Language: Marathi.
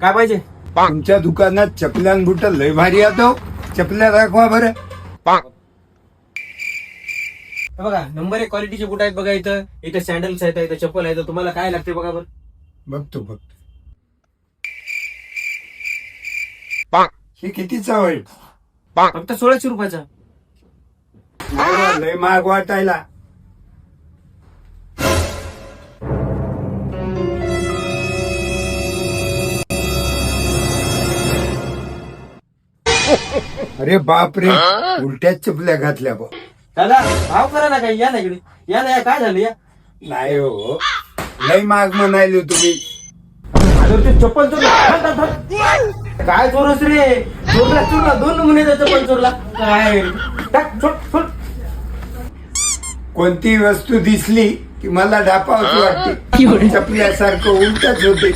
काय पाहिजे? तुमच्या दुकानात चपल्यान बुट लय भारी येतो. चपल्या दाखवा बरं. हे बघा, नंबर 1 क्वालिटीचे बूट आहेत बघा. इथं इथं सँडल्स आहेत, इथं चप्पल आहेत. तुम्हाला काय लागते बघा बरं. बघतो. हे कितीचा होईल? फक्त 1600 रुपयाचा. लय महाग वाटायला. अरे बाप रे, उलट्याच चपल्या घातल्या बा. दादा भाव करा ना काही. या ना इकडे. या ना, काय झालं? या. नाही हो, लय महाग म्हणायले तुम्ही. माझ्यावरती चप्पल चोरला. काय चोरस रे? चोरला 2 नमुन्याचा चप्पल चोरला. काय टाक, सोड. कोणती वस्तू दिसली की मला डापावची वाटते. चपल्यासारखं उलटच होते.